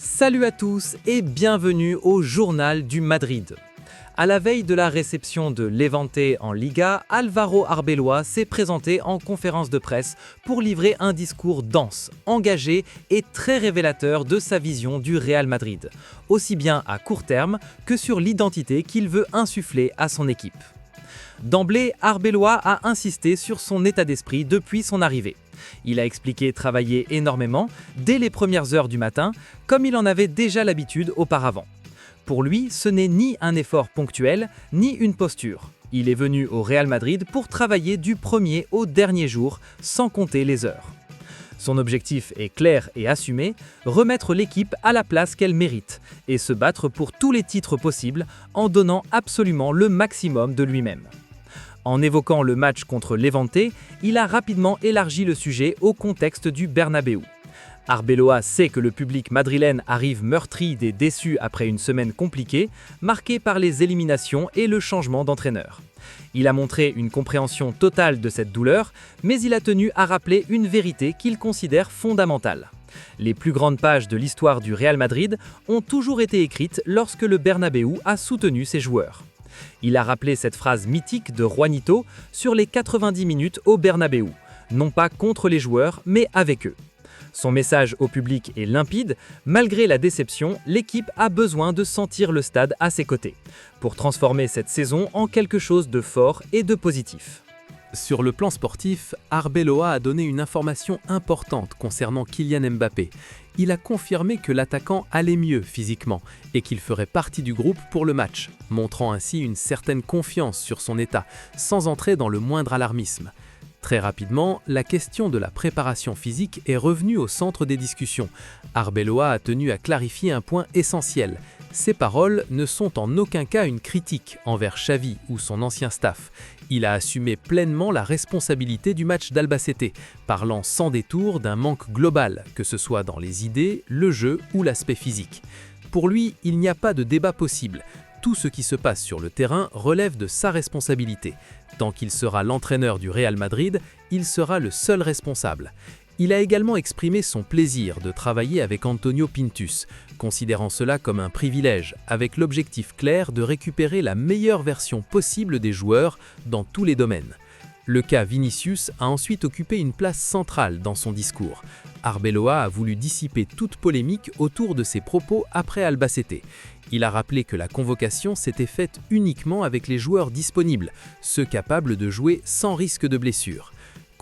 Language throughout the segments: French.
Salut à tous et bienvenue au Journal du Madrid. À la veille de la réception de Levante en Liga, Álvaro Arbeloa s'est présenté en conférence de presse pour livrer un discours dense, engagé et très révélateur de sa vision du Real Madrid, aussi bien à court terme que sur l'identité qu'il veut insuffler à son équipe. D'emblée, Arbeloa a insisté sur son état d'esprit depuis son arrivée. Il a expliqué travailler énormément, dès les premières heures du matin, comme il en avait déjà l'habitude auparavant. Pour lui, ce n'est ni un effort ponctuel, ni une posture. Il est venu au Real Madrid pour travailler du premier au dernier jour, sans compter les heures. Son objectif est clair et assumé, remettre l'équipe à la place qu'elle mérite et se battre pour tous les titres possibles en donnant absolument le maximum de lui-même. En évoquant le match contre Levante, il a rapidement élargi le sujet au contexte du Bernabéu. Arbeloa sait que le public madrilène arrive meurtri et déçu après une semaine compliquée, marquée par les éliminations et le changement d'entraîneur. Il a montré une compréhension totale de cette douleur, mais il a tenu à rappeler une vérité qu'il considère fondamentale. Les plus grandes pages de l'histoire du Real Madrid ont toujours été écrites lorsque le Bernabéu a soutenu ses joueurs. Il a rappelé cette phrase mythique de Juanito sur les 90 minutes au Bernabéu, non pas contre les joueurs, mais avec eux. Son message au public est limpide, malgré la déception, l'équipe a besoin de sentir le stade à ses côtés, pour transformer cette saison en quelque chose de fort et de positif. Sur le plan sportif, Arbeloa a donné une information importante concernant Kylian Mbappé. Il a confirmé que l'attaquant allait mieux physiquement et qu'il ferait partie du groupe pour le match, montrant ainsi une certaine confiance sur son état, sans entrer dans le moindre alarmisme. Très rapidement, la question de la préparation physique est revenue au centre des discussions. Arbeloa a tenu à clarifier un point essentiel. Ses paroles ne sont en aucun cas une critique envers Xavi ou son ancien staff. Il a assumé pleinement la responsabilité du match d'Albacete, parlant sans détour d'un manque global, que ce soit dans les idées, le jeu ou l'aspect physique. Pour lui, il n'y a pas de débat possible. Tout ce qui se passe sur le terrain relève de sa responsabilité. Tant qu'il sera l'entraîneur du Real Madrid, il sera le seul responsable. Il a également exprimé son plaisir de travailler avec Antonio Pintus, considérant cela comme un privilège, avec l'objectif clair de récupérer la meilleure version possible des joueurs dans tous les domaines. Le cas Vinicius a ensuite occupé une place centrale dans son discours. Arbeloa a voulu dissiper toute polémique autour de ses propos après Albacete. Il a rappelé que la convocation s'était faite uniquement avec les joueurs disponibles, ceux capables de jouer sans risque de blessure.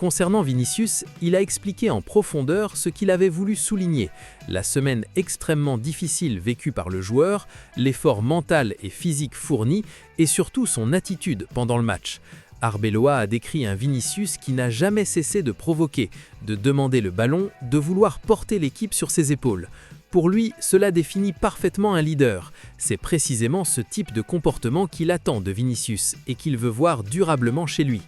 Concernant Vinicius, il a expliqué en profondeur ce qu'il avait voulu souligner, la semaine extrêmement difficile vécue par le joueur, l'effort mental et physique fourni et surtout son attitude pendant le match. Arbeloa a décrit un Vinicius qui n'a jamais cessé de provoquer, de demander le ballon, de vouloir porter l'équipe sur ses épaules. Pour lui, cela définit parfaitement un leader. C'est précisément ce type de comportement qu'il attend de Vinicius et qu'il veut voir durablement chez lui.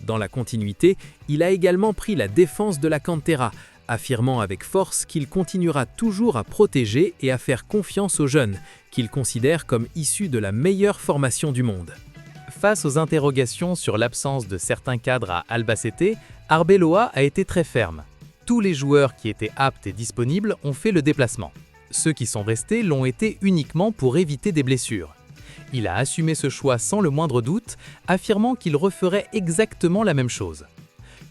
Dans la continuité, il a également pris la défense de la Cantera, affirmant avec force qu'il continuera toujours à protéger et à faire confiance aux jeunes, qu'il considère comme issus de la meilleure formation du monde. Face aux interrogations sur l'absence de certains cadres à Albacete, Arbeloa a été très ferme. Tous les joueurs qui étaient aptes et disponibles ont fait le déplacement. Ceux qui sont restés l'ont été uniquement pour éviter des blessures. Il a assumé ce choix sans le moindre doute, affirmant qu'il referait exactement la même chose.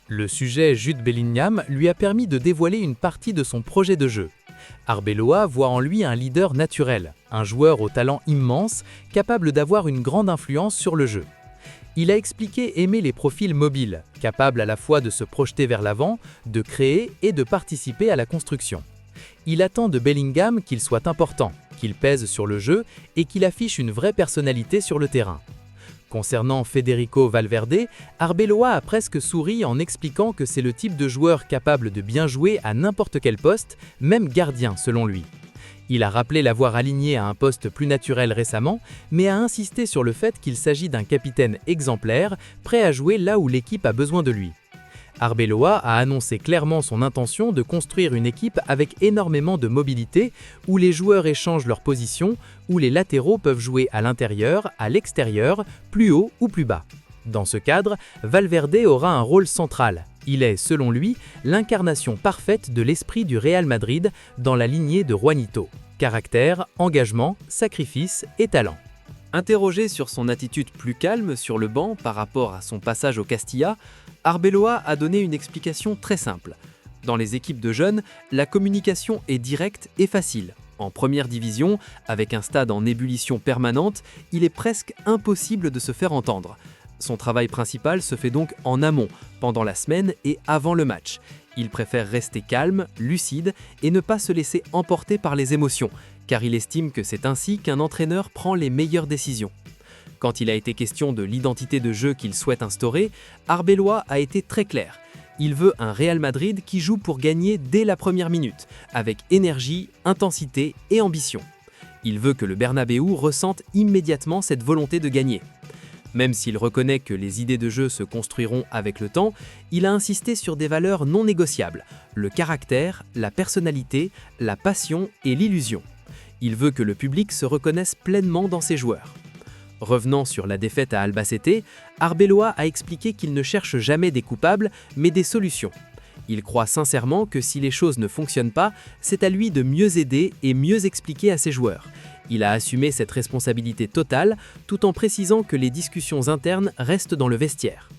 Le sujet Jude Bellingham lui a permis de dévoiler une partie de son projet de jeu. Arbeloa voit en lui un leader naturel, un joueur au talent immense, capable d'avoir une grande influence sur le jeu. Il a expliqué aimer les profils mobiles, capables à la fois de se projeter vers l'avant, de créer et de participer à la construction. Il attend de Bellingham qu'il soit important, qu'il pèse sur le jeu et qu'il affiche une vraie personnalité sur le terrain. Concernant Federico Valverde, Arbeloa a presque souri en expliquant que c'est le type de joueur capable de bien jouer à n'importe quel poste, même gardien selon lui. Il a rappelé l'avoir aligné à un poste plus naturel récemment, mais a insisté sur le fait qu'il s'agit d'un capitaine exemplaire, prêt à jouer là où l'équipe a besoin de lui. Arbeloa a annoncé clairement son intention de construire une équipe avec énormément de mobilité, où les joueurs échangent leur position, où les latéraux peuvent jouer à l'intérieur, à l'extérieur, plus haut ou plus bas. Dans ce cadre, Valverde aura un rôle central. Il est, selon lui, l'incarnation parfaite de l'esprit du Real Madrid dans la lignée de Juanito. Caractère, engagement, sacrifice et talent. Interrogé sur son attitude plus calme sur le banc par rapport à son passage au Castilla, Arbeloa a donné une explication très simple. Dans les équipes de jeunes, la communication est directe et facile. En première division, avec un stade en ébullition permanente, il est presque impossible de se faire entendre. Son travail principal se fait donc en amont, pendant la semaine et avant le match. Il préfère rester calme, lucide et ne pas se laisser emporter par les émotions, car il estime que c'est ainsi qu'un entraîneur prend les meilleures décisions. Quand il a été question de l'identité de jeu qu'il souhaite instaurer, Arbeloa a été très clair. Il veut un Real Madrid qui joue pour gagner dès la première minute, avec énergie, intensité et ambition. Il veut que le Bernabéu ressente immédiatement cette volonté de gagner. Même s'il reconnaît que les idées de jeu se construiront avec le temps, il a insisté sur des valeurs non négociables, le caractère, la personnalité, la passion et l'illusion. Il veut que le public se reconnaisse pleinement dans ses joueurs. Revenant sur la défaite à Albacete, Arbeloa a expliqué qu'il ne cherche jamais des coupables, mais des solutions. Il croit sincèrement que si les choses ne fonctionnent pas, c'est à lui de mieux aider et mieux expliquer à ses joueurs. Il a assumé cette responsabilité totale, tout en précisant que les discussions internes restent dans le vestiaire.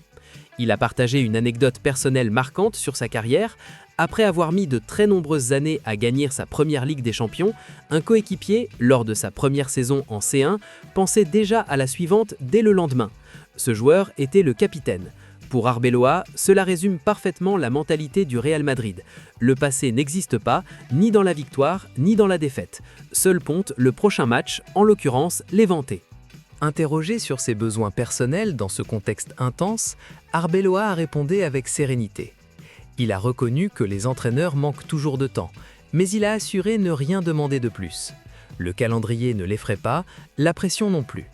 Il a partagé une anecdote personnelle marquante sur sa carrière. Après avoir mis de très nombreuses années à gagner sa première Ligue des Champions, un coéquipier, lors de sa première saison en C1, pensait déjà à la suivante dès le lendemain. Ce joueur était le capitaine. Pour Arbeloa, cela résume parfaitement la mentalité du Real Madrid. Le passé n'existe pas, ni dans la victoire, ni dans la défaite. Seul compte le prochain match, en l'occurrence l'Éventé. Interrogé sur ses besoins personnels dans ce contexte intense, Arbeloa a répondu avec sérénité. Il a reconnu que les entraîneurs manquent toujours de temps, mais il a assuré ne rien demander de plus. Le calendrier ne l'effraie pas, la pression non plus.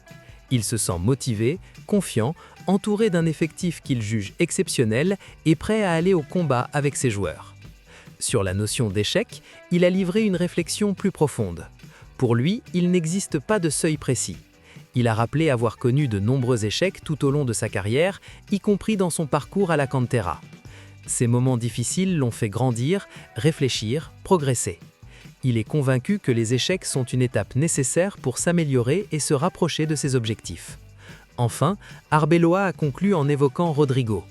Il se sent motivé, confiant, entouré d'un effectif qu'il juge exceptionnel et prêt à aller au combat avec ses joueurs. Sur la notion d'échec, il a livré une réflexion plus profonde. Pour lui, il n'existe pas de seuil précis. Il a rappelé avoir connu de nombreux échecs tout au long de sa carrière, y compris dans son parcours à la Cantera. Ces moments difficiles l'ont fait grandir, réfléchir, progresser. Il est convaincu que les échecs sont une étape nécessaire pour s'améliorer et se rapprocher de ses objectifs. Enfin, Arbeloa a conclu en évoquant Rodrigo.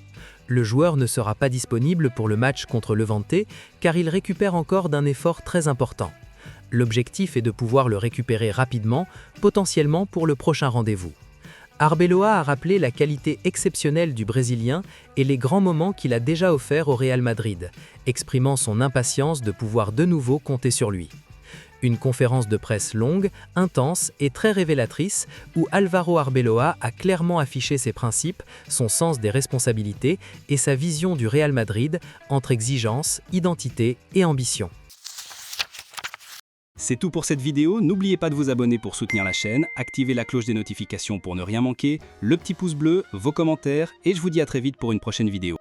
Le joueur ne sera pas disponible pour le match contre Levante car il récupère encore d'un effort très important. L'objectif est de pouvoir le récupérer rapidement, potentiellement pour le prochain rendez-vous. Arbeloa a rappelé la qualité exceptionnelle du Brésilien et les grands moments qu'il a déjà offerts au Real Madrid, exprimant son impatience de pouvoir de nouveau compter sur lui. Une conférence de presse longue, intense et très révélatrice où Álvaro Arbeloa a clairement affiché ses principes, son sens des responsabilités et sa vision du Real Madrid entre exigence, identité et ambition. C'est tout pour cette vidéo, n'oubliez pas de vous abonner pour soutenir la chaîne, activer la cloche des notifications pour ne rien manquer, le petit pouce bleu, vos commentaires et je vous dis à très vite pour une prochaine vidéo.